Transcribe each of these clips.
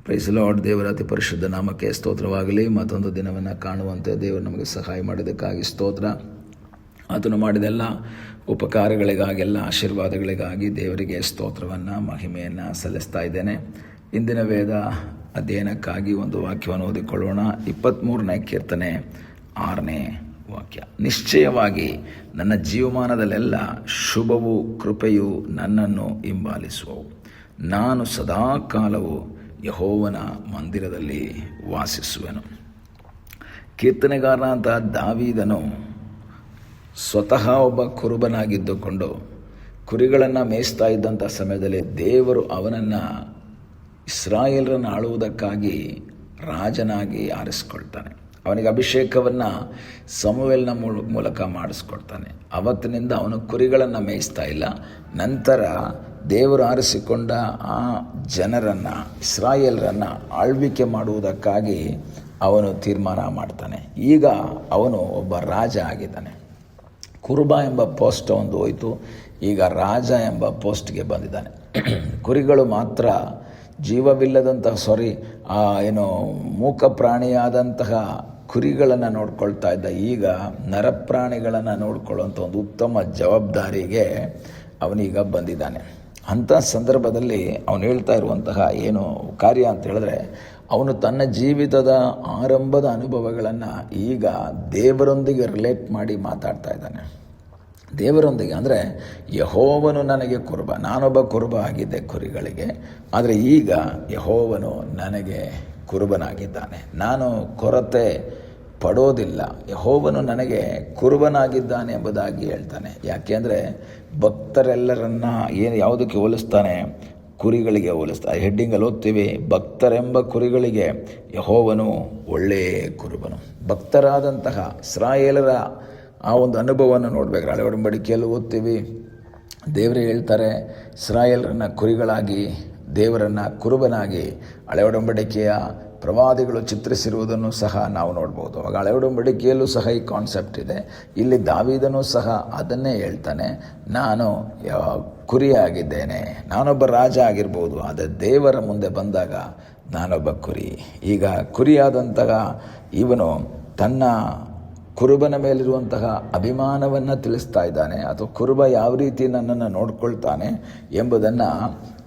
Price lord. ದೇವರ ಅತಿ ಪರಿಶುದ್ಧ ನಾಮಕ್ಕೆ ಸ್ತೋತ್ರವಾಗಲಿ. ಮತ್ತೊಂದು ದಿನವನ್ನು ಕಾಣುವಂತೆ ದೇವರು ನಮಗೆ ಸಹಾಯ ಮಾಡಿದ್ದಕ್ಕಾಗಿ ಸ್ತೋತ್ರ. ಆತನು ಮಾಡಿದೆಲ್ಲ ಉಪಕಾರಗಳಿಗಾಗಿ, ಎಲ್ಲ ಆಶೀರ್ವಾದಗಳಿಗಾಗಿ ದೇವರಿಗೆ ಸ್ತೋತ್ರವನ್ನು, ಮಹಿಮೆಯನ್ನು ಸಲ್ಲಿಸ್ತಾ ಇದ್ದೇನೆ. ಇಂದಿನ ವೇದ ಅಧ್ಯಯನಕ್ಕಾಗಿ ಒಂದು ವಾಕ್ಯವನ್ನು ಓದಿಕೊಳ್ಳೋಣ. 23ನೇ ಕೀರ್ತನೆ 6ನೇ ವಾಕ್ಯ. ನಿಶ್ಚಯವಾಗಿ ನನ್ನ ಜೀವಮಾನದಲ್ಲೆಲ್ಲ ಶುಭವೂ ಕೃಪೆಯು ನನ್ನನ್ನು ಹಿಂಬಾಲಿಸುವವು. ನಾನು ಸದಾಕಾಲವು ಯೆಹೋವನ ಮಂದಿರದಲ್ಲಿ ವಾಸಿಸುವೆನು. ಕೀರ್ತನೆಗಾರನಾದ ದಾವೀದನು ಸ್ವತಃ ಒಬ್ಬ ಕುರುಬನಾಗಿದ್ದುಕೊಂಡು ಕುರಿಗಳನ್ನು ಮೇಯಿಸ್ತಾ ಇದ್ದಂಥ ಸಮಯದಲ್ಲಿ ದೇವರು ಅವನನ್ನು ಇಸ್ರಾಯೇಲರನ್ನು ಆಳುವುದಕ್ಕಾಗಿ ರಾಜನಾಗಿ ಆರಿಸ್ಕೊಳ್ತಾನೆ. ಅವನಿಗೆ ಅಭಿಷೇಕವನ್ನು ಸಮುವೇಲನ ಮೂಲಕ ಮಾಡಿಸ್ಕೊಡ್ತಾನೆ. ಅವತ್ತಿನಿಂದ ಅವನು ಕುರಿಗಳನ್ನು ಮೇಯಿಸ್ತಾ ಇಲ್ಲ. ನಂತರ ದೇವರು ಆರಿಸಿಕೊಂಡ ಆ ಜನರನ್ನು, ಇಸ್ರಾಯೇಲರನ್ನು ಆಳ್ವಿಕೆ ಮಾಡುವುದಕ್ಕಾಗಿ ಅವನು ತೀರ್ಮಾನ ಮಾಡ್ತಾನೆ. ಈಗ ಅವನು ಒಬ್ಬ ರಾಜ ಆಗಿದ್ದಾನೆ. ಕುರುಬ ಎಂಬ ಪೋಸ್ಟ್ ಒಂದು ಹೋಯಿತು, ಈಗ ರಾಜ ಎಂಬ ಪೋಸ್ಟ್ಗೆ ಬಂದಿದ್ದಾನೆ. ಕುರಿಗಳು ಮಾತ್ರ ಜೀವವಿಲ್ಲದಂತಹ ಮೂಕ ಪ್ರಾಣಿಯಾದಂತಹ ಕುರಿಗಳನ್ನು ನೋಡ್ಕೊಳ್ತಾ ಇದ್ದ, ಈಗ ನರಪ್ರಾಣಿಗಳನ್ನು ನೋಡ್ಕೊಳ್ಳುವಂಥ ಒಂದು ಉತ್ತಮ ಜವಾಬ್ದಾರಿಗೆ ಅವನೀಗ ಬಂದಿದ್ದಾನೆ. ಅಂಥ ಸಂದರ್ಭದಲ್ಲಿ ಅವನು ಹೇಳ್ತಾ ಇರುವಂತಹ ಏನು ಕಾರ್ಯ ಅಂತ ಹೇಳಿದ್ರೆ, ಅವನು ತನ್ನ ಜೀವಿತದ ಆರಂಭದ ಅನುಭವಗಳನ್ನು ಈಗ ದೇವರೊಂದಿಗೆ ರಿಲೇಟ್ ಮಾಡಿ ಮಾತಾಡ್ತಾ ಇದ್ದಾನೆ. ದೇವರೊಂದಿಗೆ ಅಂದರೆ, ಯೆಹೋವನು ನನಗೆ ಕುರುಬ, ನಾನೊಬ್ಬ ಕುರುಬ ಆಗಿದ್ದೆ ಕುರಿಗಳಿಗೆ, ಆದರೆ ಈಗ ಯೆಹೋವನು ನನಗೆ ಕುರುಬನಾಗಿದ್ದಾನೆ, ನಾನು ಕೊರತೆ ಪಡೋದಿಲ್ಲ. ಯೆಹೋವನು ನನಗೆ ಕುರುಬನಾಗಿದ್ದಾನೆ ಎಂಬುದಾಗಿ ಹೇಳ್ತಾನೆ. ಯಾಕೆಂದರೆ ಭಕ್ತರೆಲ್ಲರನ್ನ ಯಾವುದಕ್ಕೆ ಹೋಲಿಸ್ತಾನೆ? ಕುರಿಗಳಿಗೆ ಹೋಲಿಸ್ತಾನೆ. ಹೆಡ್ಡಿಂಗಲ್ಲಿ ಓದ್ತೀವಿ, ಭಕ್ತರೆಂಬ ಕುರಿಗಳಿಗೆ ಯೆಹೋವನು ಒಳ್ಳೆಯ ಕುರುಬನು. ಭಕ್ತರಾದಂತಹ ಇಸ್ರಾಯೇಲರ ಆ ಒಂದು ಅನುಭವವನ್ನು ನೋಡಬೇಕು. ಹಳೆ ಒಡಂಬಡಿಕೆಯಲ್ಲಿ ಓದ್ತೀವಿ, ದೇವರೇ ಹೇಳ್ತಾರೆ ಇಸ್ರಾಯೇಲರನ್ನ ಕುರಿಗಳಾಗಿ, ದೇವರನ್ನು ಕುರುಬನಾಗಿ ಹಳೆ ಒಡಂಬಡಿಕೆಯ ಪ್ರವಾದಿಗಳು ಚಿತ್ರಿಸಿರುವುದನ್ನು ಸಹ ನಾವು ನೋಡ್ಬೋದು. ಆವಾಗ ಹಳೆ ಒಡಂಬಡಿಕೆಯಲ್ಲೂ ಸಹ ಈ ಕಾನ್ಸೆಪ್ಟ್ ಇದೆ. ಇಲ್ಲಿ ದಾವೀದನೂ ಸಹ ಅದನ್ನೇ ಹೇಳ್ತಾನೆ, ನಾನು ಕುರಿಯಾಗಿದ್ದೇನೆ. ನಾನೊಬ್ಬ ರಾಜ ಆಗಿರ್ಬೋದು, ಆದರೆ ದೇವರ ಮುಂದೆ ಬಂದಾಗ ನಾನೊಬ್ಬ ಕುರಿ. ಈಗ ಕುರಿಯಾದಂತಹ ಇವನು ತನ್ನ ಕುರುಬನ ಮೇಲಿರುವಂತಹ ಅಭಿಮಾನವನ್ನು ತಿಳಿಸ್ತಾ ಇದ್ದಾನೆ, ಅಥವಾ ಕುರುಬ ಯಾವ ರೀತಿ ನನ್ನನ್ನು ನೋಡ್ಕೊಳ್ತಾನೆ ಎಂಬುದನ್ನು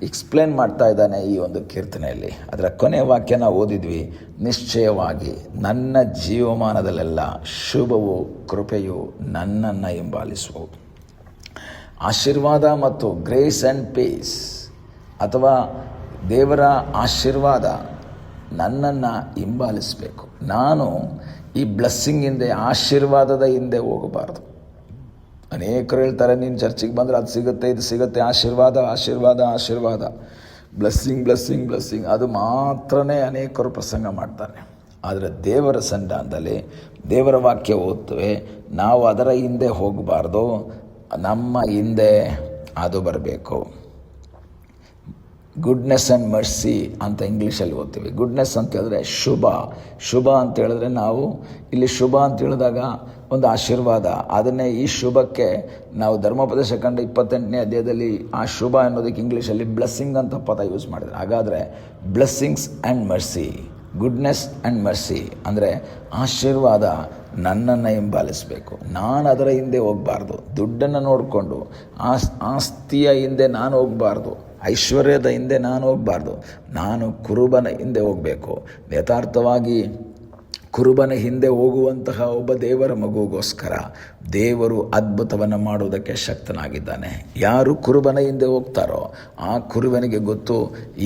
ಎಕ್ಸ್ಪ್ಲೇನ್ ಮಾಡ್ತಾ ಇದ್ದಾನೆ ಈ ಒಂದು ಕೀರ್ತನೆಯಲ್ಲಿ. ಅದರ ಕೊನೆಯ ವಾಕ್ಯನ ಓದಿದ್ವಿ, ನಿಶ್ಚಯವಾಗಿ ನನ್ನ ಜೀವಮಾನದಲ್ಲೆಲ್ಲ ಶುಭವು ಕೃಪೆಯು ನನ್ನನ್ನು ಹಿಂಬಾಲಿಸುವುದು. ಆಶೀರ್ವಾದ ಮತ್ತು ಗ್ರೇಸ್ ಆ್ಯಂಡ್ ಪೀಸ್, ಅಥವಾ ದೇವರ ಆಶೀರ್ವಾದ ನನ್ನನ್ನು ಹಿಂಬಾಲಿಸಬೇಕು. ನಾನು ಈ ಬ್ಲೆಸ್ಸಿಂಗ್ ಹಿಂದೆ, ಆಶೀರ್ವಾದದ ಹಿಂದೆ ಹೋಗಬಾರ್ದು. ಅನೇಕರು ಹೇಳ್ತಾರೆ, ನೀನು ಚರ್ಚಿಗೆ ಬಂದರೆ ಅದು ಸಿಗುತ್ತೆ, ಇದು ಸಿಗುತ್ತೆ, ಆಶೀರ್ವಾದ ಆಶೀರ್ವಾದ ಆಶೀರ್ವಾದ, ಬ್ಲೆಸ್ಸಿಂಗ್ ಬ್ಲೆಸ್ಸಿಂಗ್ ಬ್ಲೆಸ್ಸಿಂಗ್, ಅದು ಮಾತ್ರನೇ ಅನೇಕರು ಪ್ರಸಂಗ ಮಾಡ್ತಾರೆ. ಆದರೆ ದೇವರ ಸನ್ನಿಧಾನದಲ್ಲಿ ದೇವರ ವಾಕ್ಯ ಓದ್ತೇವೆ, ನಾವು ಅದರ ಹಿಂದೆ ಹೋಗಬಾರ್ದು, ನಮ್ಮ ಹಿಂದೆ ಅದು ಬರಬೇಕು. ಗುಡ್ನೆಸ್ ಆ್ಯಂಡ್ ಮರ್ಸಿ ಅಂತ ಇಂಗ್ಲೀಷಲ್ಲಿ ಓದ್ತೀವಿ. ಗುಡ್ನೆಸ್ ಅಂತ ಹೇಳಿದ್ರೆ ಶುಭ, ಶುಭ ಅಂತ ಹೇಳಿದ್ರೆ ನಾವು ಇಲ್ಲಿ ಶುಭ ಅಂತ ಹೇಳಿದಾಗ ಒಂದು ಆಶೀರ್ವಾದ. ಅದನ್ನೇ ಈ ಶುಭಕ್ಕೆ ನಾವು ಧರ್ಮೋಪದೇಶ ಕಂಡ 28ನೇ ಅಧ್ಯಾಯದಲ್ಲಿ ಆ ಶುಭ ಅನ್ನೋದಕ್ಕೆ ಇಂಗ್ಲೀಷಲ್ಲಿ ಬ್ಲೆಸ್ಸಿಂಗ್ ಅಂತ ಪದ ಯೂಸ್ ಮಾಡಿದ್ದಾರೆ. ಹಾಗಾದರೆ blessings and mercy, goodness and mercy ಅಂದರೆ ಆಶೀರ್ವಾದ ನನ್ನನ್ನು ಹಿಂಬಾಲಿಸಬೇಕು. ನಾನು ಅದರ ಹಿಂದೆ ಹೋಗಬಾರ್ದು. ದುಡ್ಡನ್ನು ನೋಡಿಕೊಂಡು ಆಸ್ತಿಯ ಹಿಂದೆ ನಾನು ಹೋಗಬಾರ್ದು, ಐಶ್ವರ್ಯದ ಹಿಂದೆ ನಾನು ಹೋಗಬಾರ್ದು. ನಾನು ಕುರುಬನ ಹಿಂದೆ ಹೋಗಬೇಕು. ಯಥಾರ್ಥವಾಗಿ ಕುರುಬನ ಹಿಂದೆ ಹೋಗುವಂತಹ ಒಬ್ಬ ದೇವರ ಮಗುಗೋಸ್ಕರ ದೇವರು ಅದ್ಭುತವನ್ನು ಮಾಡುವುದಕ್ಕೆ ಶಕ್ತನಾಗಿದ್ದಾನೆ. ಯಾರು ಕುರುಬನ ಹಿಂದೆ ಹೋಗ್ತಾರೋ ಆ ಕುರುಬನಿಗೆ ಗೊತ್ತು,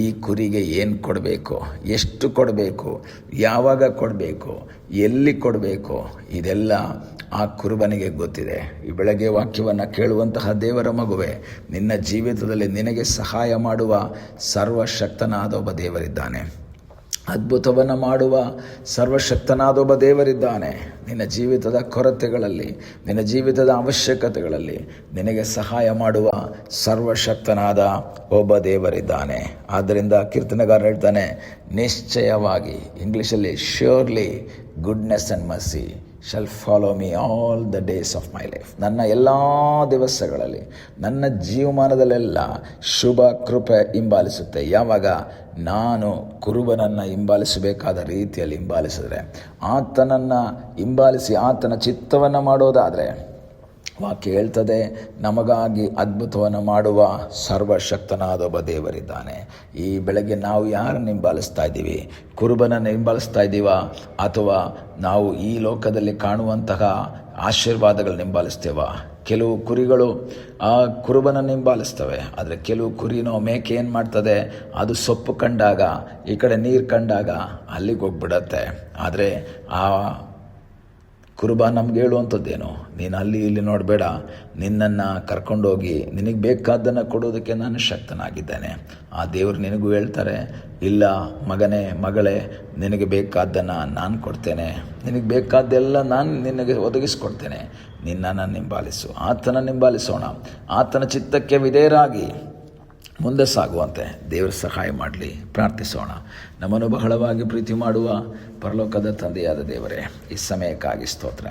ಈ ಕುರಿಗೆ ಏನು ಕೊಡಬೇಕು, ಎಷ್ಟು ಕೊಡಬೇಕು, ಯಾವಾಗ ಕೊಡಬೇಕು, ಎಲ್ಲಿ ಕೊಡಬೇಕು, ಇದೆಲ್ಲ ಆ ಕುರುಬನಿಗೆ ಗೊತ್ತಿದೆ. ಈ ಬೆಳಗ್ಗೆ ವಾಕ್ಯವನ್ನು ಕೇಳುವಂತಹ ದೇವರ ಮಗುವೆ, ನಿನ್ನ ಜೀವಿತದಲ್ಲಿ ನಿನಗೆ ಸಹಾಯ ಮಾಡುವ ಸರ್ವಶಕ್ತನಾದ ಒಬ್ಬ ದೇವರಿದ್ದಾನೆ. ಅದ್ಭುತವನ್ನು ಮಾಡುವ ಸರ್ವಶಕ್ತನಾದ ಒಬ್ಬ ದೇವರಿದ್ದಾನೆ. ನಿನ್ನ ಜೀವಿತದ ಕೊರತೆಗಳಲ್ಲಿ, ನಿನ್ನ ಜೀವಿತದ ಅವಶ್ಯಕತೆಗಳಲ್ಲಿ ನಿನಗೆ ಸಹಾಯ ಮಾಡುವ ಸರ್ವಶಕ್ತನಾದ ಒಬ್ಬ ದೇವರಿದ್ದಾನೆ. ಆದ್ದರಿಂದ ಕೀರ್ತನೆಗಾರ ಹೇಳ್ತಾನೆ, ನಿಶ್ಚಯವಾಗಿ, ಇಂಗ್ಲೀಷಲ್ಲಿ surely goodness and mercy shall follow me all the days of my life. ನನ್ನ ಎಲ್ಲ ದಿವಸಗಳಲ್ಲಿ, ನನ್ನ ಜೀವಮಾನದಲ್ಲೆಲ್ಲ ಶುಭ ಕೃಪೆ ಹಿಂಬಾಲಿಸುತ್ತೆ. ಯಾವಾಗ ನಾನು ಕುರುಬನನ್ನು ಹಿಂಬಾಲಿಸಬೇಕಾದ ರೀತಿಯಲ್ಲಿ ಹಿಂಬಾಲಿಸಿದ್ರೆ, ಆತನನ್ನು ಹಿಂಬಾಲಿಸಿ ಆತನ ಚಿತ್ತವನ್ನು ಮಾಡೋದಾದರೆ, ವಾಕ್ಯ ಹೇಳ್ತದೆ, ನಮಗಾಗಿ ಅದ್ಭುತವನ್ನು ಮಾಡುವ ಸರ್ವಶಕ್ತನಾದ ಒಬ್ಬ ದೇವರಿದ್ದಾನೆ. ಈ ಬೆಳಗ್ಗೆ ನಾವು ಯಾರನ್ನು ಹಿಂಬಾಲಿಸ್ತಾ ಇದ್ದೀವಿ? ಕುರುಬನನ್ನು ಹಿಂಬಾಲಿಸ್ತಾ ಇದ್ದೀವಾ, ಅಥವಾ ನಾವು ಈ ಲೋಕದಲ್ಲಿ ಕಾಣುವಂತಹ ಆಶೀರ್ವಾದಗಳನ್ನ ಹಿಂಬಾಲಿಸ್ತೇವಾ? ಕೆಲವು ಕುರಿಗಳು ಆ ಕುರುಬನನ್ನು ಹಿಂಬಾಲಿಸ್ತವೆ, ಆದರೆ ಕೆಲವು ಕುರಿನೋ ಮೇಕೆ ಏನು ಮಾಡ್ತದೆ, ಅದು ಸೊಪ್ಪು ಕಂಡಾಗ, ಈ ಕಡೆ ನೀರು ಕಂಡಾಗ ಅಲ್ಲಿಗೆ ಹೋಗ್ಬಿಡತ್ತೆ. ಆದರೆ ಆ ಕುರುಬ ನಮ್ಗೆ ಹೇಳುವಂಥದ್ದೇನು? ನೀನು ಅಲ್ಲಿ ಇಲ್ಲಿ ನೋಡಬೇಡ, ನಿನ್ನನ್ನು ಕರ್ಕೊಂಡೋಗಿ ನಿನಗೆ ಬೇಕಾದ್ದನ್ನು ಕೊಡೋದಕ್ಕೆ ನಾನು ಶಕ್ತನಾಗಿದ್ದೇನೆ. ಆ ದೇವರು ನಿನಗೂ ಹೇಳ್ತಾರೆ, ಇಲ್ಲ ಮಗನೇ ಮಗಳೇ, ನಿನಗೆ ಬೇಕಾದ್ದನ್ನು ನಾನು ಕೊಡ್ತೇನೆ, ನಿನಗೆ ಬೇಕಾದ್ದೆಲ್ಲ ನಾನು ನಿನಗೆ ಒದಗಿಸ್ಕೊಡ್ತೇನೆ, ನಿನ್ನನ್ನು ಹಿಂಬಾಲಿಸು. ಆತನನ್ನು ಹಿಂಬಾಲಿಸೋಣ, ಆತನ ಚಿತ್ತಕ್ಕೆ ವಿಧೇಯರಾಗಿ ಮುಂದೆ ಸಾಗುವಂತೆ ದೇವರು ಸಹಾಯ ಮಾಡಲಿ. ಪ್ರಾರ್ಥಿಸೋಣ. ನಮ್ಮನ್ನು ಬಹಳವಾಗಿ ಪ್ರೀತಿ ಮಾಡುವ ಪರಲೋಕದ ತಂದೆಯಾದ ದೇವರೇ, ಈ ಸಮಯಕ್ಕಾಗಿ ಸ್ತೋತ್ರ.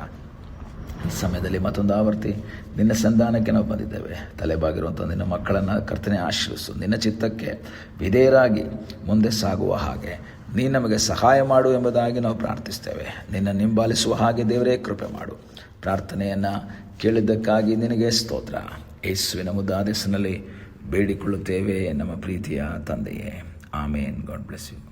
ಈ ಸಮಯದಲ್ಲಿ ಮತ್ತೊಂದು ಆವರ್ತಿ ನಿನ್ನ ಸಂಧಾನಕ್ಕೆ ನಾವು ಬಂದಿದ್ದೇವೆ. ತಲೆಬಾಗಿರುವಂಥ ನಿನ್ನ ಮಕ್ಕಳನ್ನು ಕರ್ತನೆ ಆಶೀರ್ವಿಸು. ನಿನ್ನ ಚಿತ್ತಕ್ಕೆ ವಿಧೇಯರಾಗಿ ಮುಂದೆ ಸಾಗುವ ಹಾಗೆ ನೀ ನಮಗೆ ಸಹಾಯ ಮಾಡು ಎಂಬುದಾಗಿ ನಾವು ಪ್ರಾರ್ಥಿಸ್ತೇವೆ. ನಿನ್ನ ಹಿಂಬಾಲಿಸುವ ಹಾಗೆ ದೇವರೇ ಕೃಪೆ ಮಾಡು. ಪ್ರಾರ್ಥನೆಯನ್ನು ಕೇಳಿದ್ದಕ್ಕಾಗಿ ನಿನಗೆ ಸ್ತೋತ್ರ. ಯೇಸುವಿನ ಮುದ್ದಾದ ಹೆಸರಿನಲ್ಲಿ ಬೇಡಿಕೊಳ್ಳುತ್ತೇವೆ ನಮ್ಮ ಪ್ರೀತಿಯ ತಂದೆಯೇ. ಆಮೇನ್. God bless you.